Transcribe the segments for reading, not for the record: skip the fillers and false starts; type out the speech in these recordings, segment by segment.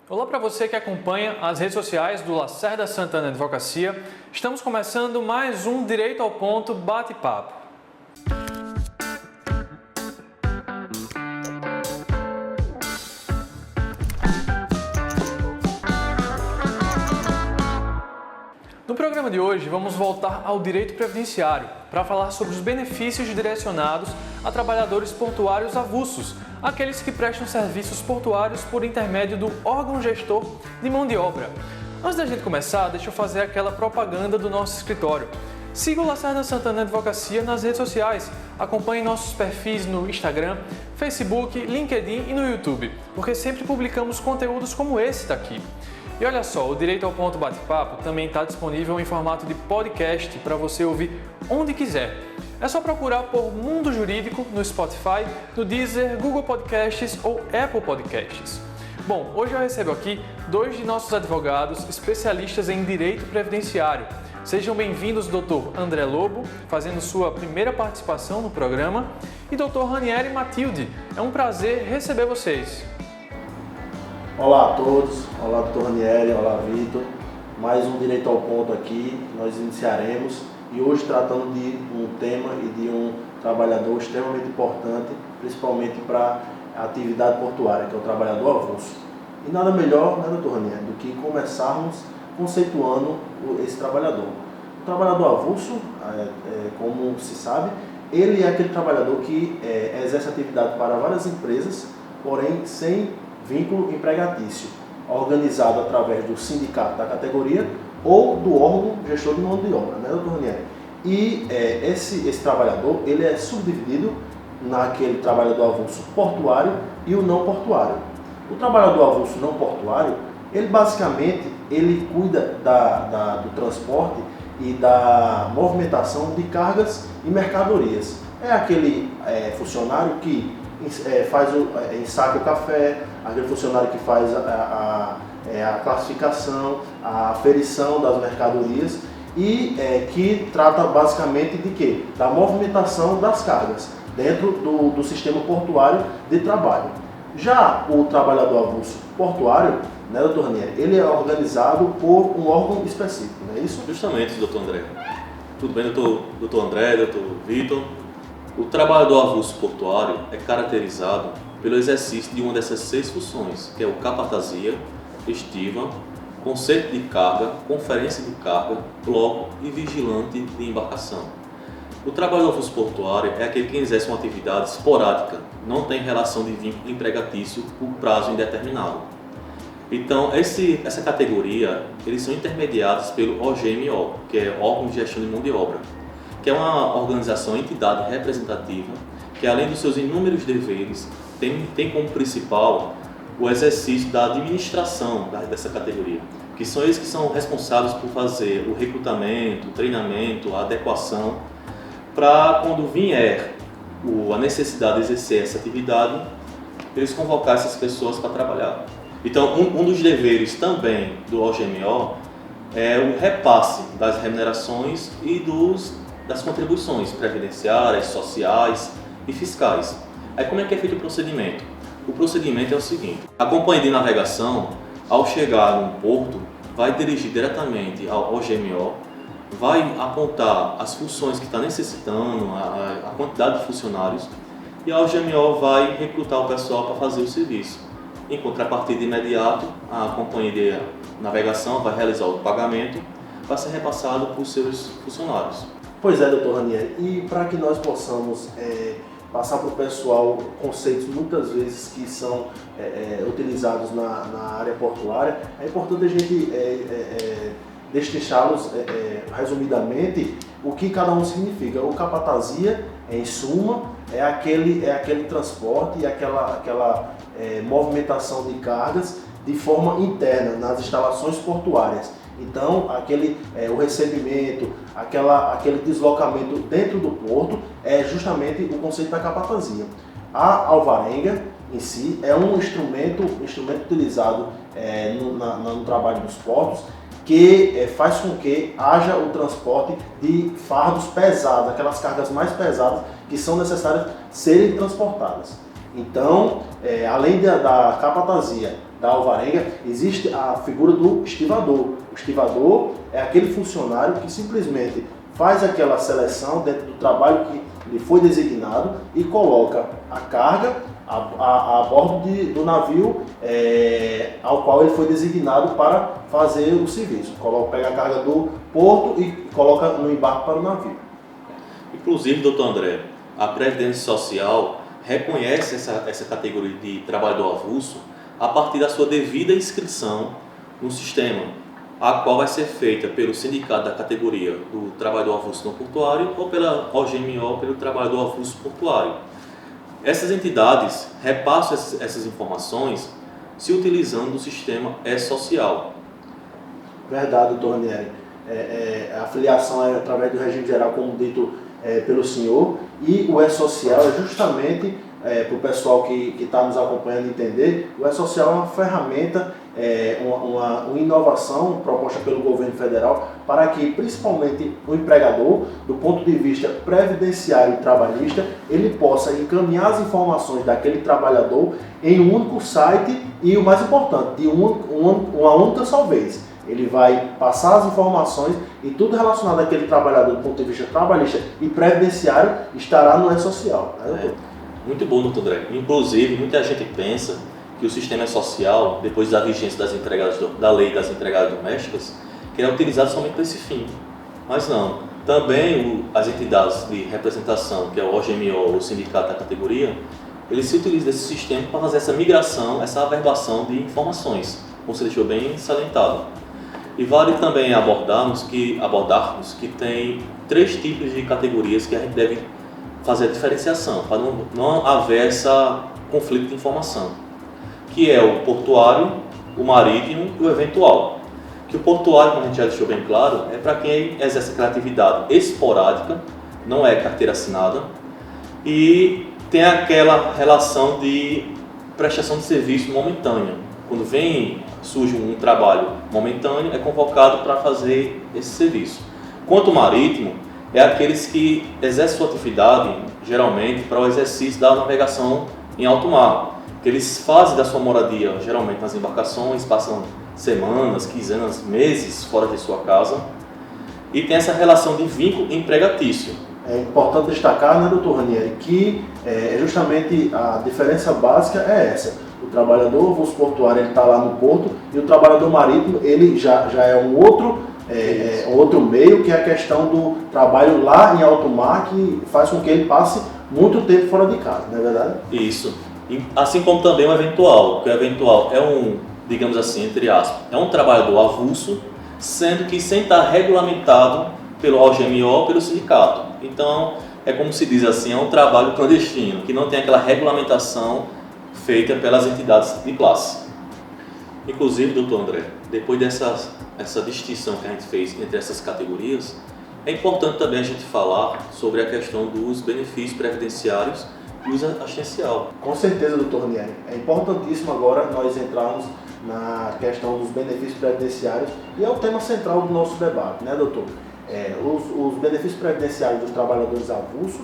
Olá para você que acompanha as redes sociais do Lacerda Santana Advocacia. Estamos começando mais um Direito ao Ponto bate-papo. No programa de hoje, vamos voltar ao direito previdenciário para falar sobre os benefícios direcionados a trabalhadores portuários avulsos, aqueles que prestam serviços portuários por intermédio do órgão gestor de mão de obra. Antes da gente começar, deixa eu fazer aquela propaganda do nosso escritório. Siga o Lacerda Santana Advocacia nas redes sociais, acompanhe nossos perfis no Instagram, Facebook, LinkedIn e no YouTube, porque sempre publicamos conteúdos como esse daqui. E olha só, o Direito ao Ponto Bate-Papo também está disponível em formato de podcast para você ouvir onde quiser. É só procurar por Mundo Jurídico no Spotify, no Deezer, Google Podcasts ou Apple Podcasts. Bom, hoje eu recebo aqui dois de nossos advogados especialistas em Direito Previdenciário. Sejam bem-vindos, Dr. André Lobo, fazendo sua primeira participação no programa, e Dr. Ranieri Matilde. É um prazer receber vocês. Olá a todos, olá doutor Ranieri, olá Vitor, mais um Direito ao Ponto aqui, nós iniciaremos e hoje tratando de um tema e de um trabalhador extremamente importante, principalmente para a atividade portuária, que é o trabalhador avulso. E nada melhor, né, doutor Ranieri, do que começarmos conceituando esse trabalhador. O trabalhador avulso, como se sabe, ele é aquele trabalhador que exerce atividade para várias empresas, porém sem vínculo empregatício, organizado através do sindicato da categoria ou do órgão gestor de mão de obra, né, doutor Ranieri? E esse trabalhador, ele é subdividido naquele trabalhador avulso portuário e o não portuário. O trabalhador avulso não portuário, ele basicamente, ele cuida do transporte e da movimentação de cargas e mercadorias. É aquele funcionário que ensaca o café, aquele funcionário que faz a classificação, a aferição das mercadorias e que trata basicamente de quê? Da movimentação das cargas dentro do sistema portuário de trabalho. Já o trabalhador avulso portuário, né, doutor Ranieri, ele é organizado por um órgão específico, não é isso? Justamente, doutor André. Tudo bem, doutor André, doutor Vitor? O trabalhador avulso portuário é caracterizado pelo exercício de uma dessas 6 funções, que é o capatazia, estiva, conserto de carga, conferência de carga, bloco e vigilante de embarcação. O trabalhador avulso portuário é aquele que exerce uma atividade esporádica, não tem relação de vínculo empregatício por prazo indeterminado. Então, essa categoria, eles são intermediados pelo OGMO, que é órgão de gestão de mão de obra, que é uma organização, entidade representativa, que além dos seus inúmeros deveres, tem como principal o exercício da administração dessa categoria, que são eles que são responsáveis por fazer o recrutamento, o treinamento, a adequação, para quando vier a necessidade de exercer essa atividade, eles convocar essas pessoas para trabalhar. Então, um dos deveres também do OGMO é o repasse das remunerações e das contribuições previdenciárias, sociais e fiscais. Aí como é que é feito o procedimento? O procedimento é o seguinte: a companhia de navegação, ao chegar no porto, vai dirigir diretamente ao OGMO, vai apontar as funções que está necessitando, a quantidade de funcionários, e a OGMO vai recrutar o pessoal para fazer o serviço. Em contrapartida imediato, a companhia de navegação vai realizar o pagamento, vai ser repassado para os seus funcionários. Pois é, doutor Ranieri, e para que nós possamos passar para o pessoal conceitos muitas vezes que são utilizados na área portuária, é importante a gente destrinchá-los resumidamente o que cada um significa. O capatazia, em suma, é aquele transporte e aquela movimentação de cargas de forma interna nas instalações portuárias. Então, o recebimento, aquele deslocamento dentro do porto é justamente o conceito da capatazia. A alvarenga, em si, é um instrumento utilizado no trabalho dos portos, que faz com que haja o transporte de fardos pesados, aquelas cargas mais pesadas que são necessárias serem transportadas. Então, além da capatazia, da alvarenga, existe a figura do estivador. O estivador é aquele funcionário que simplesmente faz aquela seleção dentro do trabalho que lhe foi designado e coloca a carga a bordo do navio ao qual ele foi designado para fazer o serviço. Pega a carga do porto e coloca no embarque para o navio. Inclusive, doutor André, a Previdência Social reconhece essa categoria de trabalhador avulso a partir da sua devida inscrição no sistema, a qual vai ser feita pelo sindicato da categoria do trabalhador avulso não portuário ou pela OGMO, pelo trabalhador avulso portuário. Essas entidades repassam essas informações se utilizando do sistema E-Social. Verdade, doutor Ranieri. A filiação é através do regime geral, como dito pelo senhor, e o E-Social é justamente, para o pessoal que está nos acompanhando entender, o E-Social é uma ferramenta, uma inovação proposta pelo governo federal para que, principalmente, o empregador, do ponto de vista previdenciário e trabalhista, ele possa encaminhar as informações daquele trabalhador em um único site e, o mais importante, de uma única só vez. Ele vai passar as informações e tudo relacionado àquele trabalhador do ponto de vista trabalhista e previdenciário estará no E-Social. Muito bom, doutor André. Inclusive, muita gente pensa que o sistema E-Social, depois da vigência da lei das empregadas domésticas, que é utilizado somente para esse fim. Mas não. Também as entidades de representação, que é o OGMO, o sindicato da categoria, eles se utilizam desse sistema para fazer essa migração, essa averbação de informações, como você deixou bem salientado. E vale também abordarmos que tem 3 tipos de categorias que a gente deve fazer a diferenciação, para não haver esse conflito de informação, que é o portuário, o marítimo e o eventual. Que o portuário, como a gente já deixou bem claro, é para quem exerce aquela atividade esporádica, não é carteira assinada, e tem aquela relação de prestação de serviço momentânea. Quando surge um trabalho momentâneo, é convocado para fazer esse serviço. Quanto ao marítimo, é aqueles que exercem sua atividade, geralmente, para o exercício da navegação em alto mar. Que eles fazem da sua moradia, geralmente nas embarcações, passam semanas, quinzenas, meses fora de sua casa, e tem essa relação de vínculo empregatício. É importante destacar, né, doutor Ranieri, que justamente a diferença básica é essa. O trabalhador avulso portuário ele está lá no porto e o trabalhador marítimo ele já é um outro meio, que é a questão do trabalho lá em alto mar, que faz com que ele passe muito tempo fora de casa, não é verdade? Isso. Assim como também o eventual, que o eventual é digamos assim, entre aspas, é um trabalhador avulso, sendo que sem estar regulamentado pelo OGMO, pelo sindicato. Então, é como se diz assim, é um trabalho clandestino, que não tem aquela regulamentação feita pelas entidades de classe. Inclusive, doutor André, depois essa distinção que a gente fez entre essas categorias, é importante também a gente falar sobre a questão dos benefícios previdenciários e uso assistencial. Com certeza, doutor Ranieri. É importantíssimo agora nós entrarmos na questão dos benefícios previdenciários e é o tema central do nosso debate, né, doutor? Os benefícios previdenciários dos trabalhadores avulsos,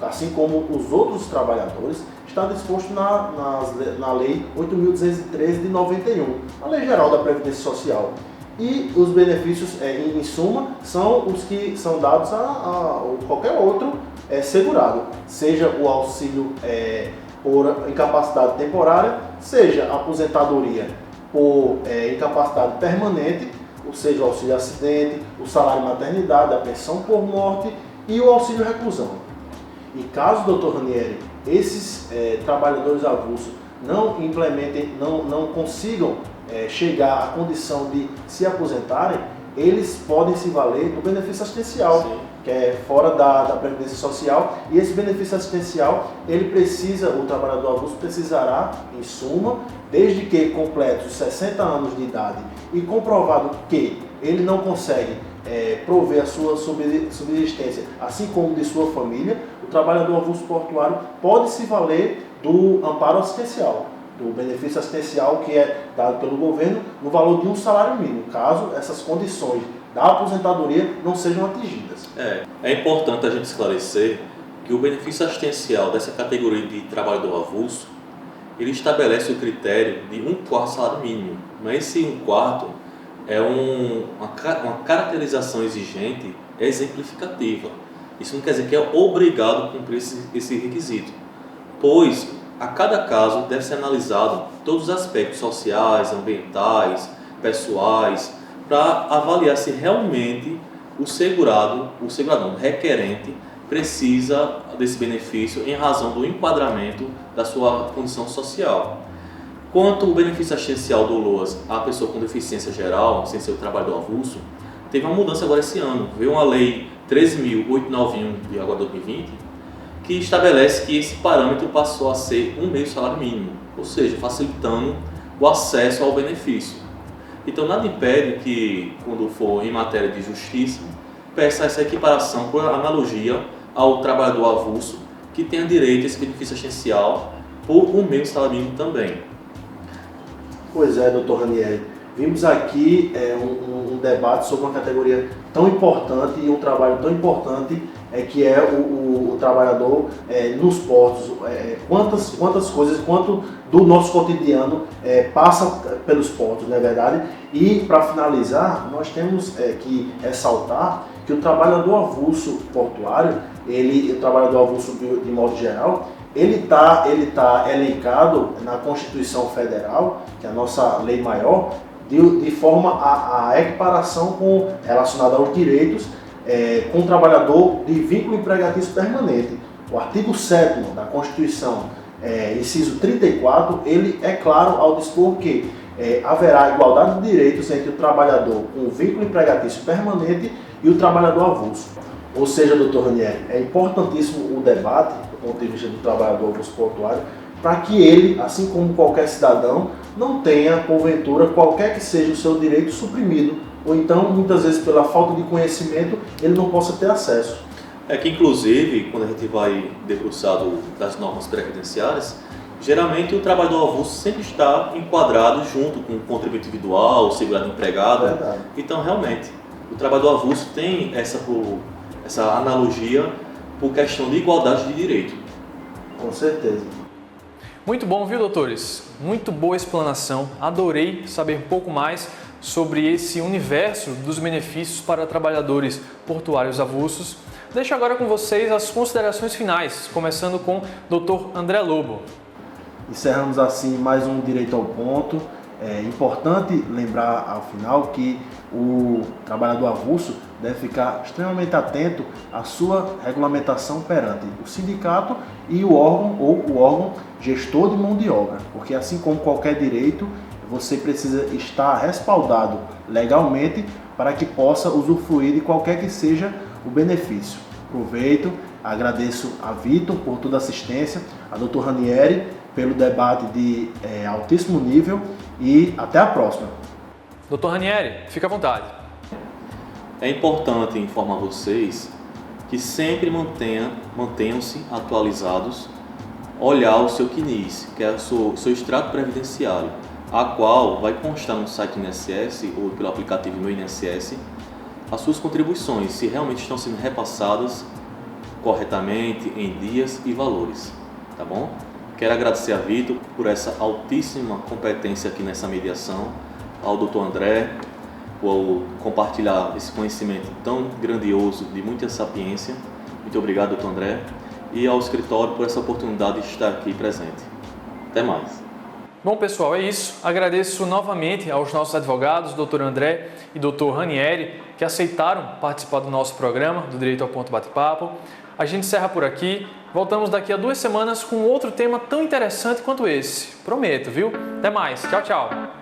assim como os outros trabalhadores, está disposto na Lei 8.213 de 91, a Lei Geral da Previdência Social. E os benefícios, em suma, são os que são dados a qualquer outro segurado, seja o auxílio por incapacidade temporária, seja a aposentadoria por incapacidade permanente, ou seja, o auxílio acidente, o salário maternidade, a pensão por morte e o auxílio reclusão. E caso, doutor Ranieri, esses trabalhadores avulsos não implementem, não consigam chegar à condição de se aposentarem, eles podem se valer do benefício assistencial, sim, que é fora da Previdência Social, e esse benefício assistencial, o trabalhador avulso precisará, em suma, desde que complete os 60 anos de idade e comprovado que ele não consegue prover a sua subsistência, assim como de sua família, o trabalhador avulso portuário pode se valer do amparo assistencial, do benefício assistencial que é dado pelo governo no valor de um salário mínimo, caso essas condições da aposentadoria não sejam atingidas. É importante a gente esclarecer que o benefício assistencial dessa categoria de trabalhador avulso, ele estabelece o critério de 1/4 salário mínimo, mas esse 1/4 é uma caracterização exigente exemplificativa. Isso não quer dizer que é obrigado a cumprir esse requisito, pois a cada caso deve ser analisado todos os aspectos sociais, ambientais, pessoais, para avaliar se realmente o requerente, precisa desse benefício em razão do enquadramento da sua condição social. Quanto ao benefício assistencial do LOAS à pessoa com deficiência geral, sem ser o trabalhador avulso, teve uma mudança agora esse ano. Veio uma lei 13.891 de agora 2020, que estabelece que esse parâmetro passou a ser 1 mês do salário mínimo, ou seja, facilitando o acesso ao benefício. Então nada impede que, quando for em matéria de justiça, peça essa equiparação por analogia ao trabalhador avulso, que tenha direito a esse benefício assistencial por 1 mês do salário mínimo também. Pois é, doutor Ranieri. Vimos aqui um debate sobre uma categoria tão importante e um trabalho tão importante que é o trabalhador nos portos. Quantas coisas, quanto do nosso cotidiano passa pelos portos, não é verdade? E para finalizar, nós temos que ressaltar que o trabalhador avulso portuário, o trabalhador avulso de modo geral, ele tá elencado na Constituição Federal, que é a nossa lei maior, de forma a equiparação relacionada aos direitos com o trabalhador de vínculo empregatício permanente. O artigo 7º da Constituição, inciso 34, ele é claro ao dispor que haverá igualdade de direitos entre o trabalhador com vínculo empregatício permanente e o trabalhador avulso. Ou seja, doutor Ranieri, é importantíssimo o debate do ponto de vista do trabalhador avulso portuário, para que ele, assim como qualquer cidadão, não tenha, porventura, qualquer que seja o seu direito suprimido, ou então, muitas vezes, pela falta de conhecimento, ele não possa ter acesso. É que, inclusive, quando a gente vai debruçar das normas previdenciárias, geralmente o trabalhador avulso sempre está enquadrado junto com o contribuinte individual, o segurado empregado. Verdade. Então, realmente, o trabalhador avulso tem essa analogia por questão de igualdade de direito. Com certeza. Muito bom, viu, doutores? Muito boa explanação. Adorei saber um pouco mais sobre esse universo dos benefícios para trabalhadores portuários avulsos. Deixo agora com vocês as considerações finais, começando com o Dr. André Lobo. Encerramos assim mais um Direito ao Ponto. É importante lembrar ao final que o trabalhador avulso deve ficar extremamente atento à sua regulamentação perante o sindicato e o órgão ou o órgão gestor de mão de obra, porque assim como qualquer direito, você precisa estar respaldado legalmente para que possa usufruir de qualquer que seja o benefício. Aproveito, agradeço a Vitor por toda a assistência, a doutor Ranieri pelo debate de altíssimo nível e até a próxima. Dr. Ranieri, fica à vontade. É importante informar vocês que sempre mantenham-se atualizados, olhar o seu CNIS, que é o seu extrato previdenciário, a qual vai constar no site do INSS ou pelo aplicativo Meu INSS as suas contribuições, se realmente estão sendo repassadas corretamente, em dias e valores, tá bom? Quero agradecer a Vitor por essa altíssima competência aqui nessa mediação, ao Dr. André por compartilhar esse conhecimento tão grandioso, de muita sapiência. Muito obrigado, Dr. André, e ao escritório por essa oportunidade de estar aqui presente. Até mais. Bom, pessoal, é isso. Agradeço novamente aos nossos advogados, Dr. André e Dr. Ranieri, que aceitaram participar do nosso programa, do Direito ao Ponto Bate-Papo. A gente encerra por aqui. Voltamos daqui a 2 semanas com outro tema tão interessante quanto esse. Prometo, viu? Até mais. Tchau, tchau.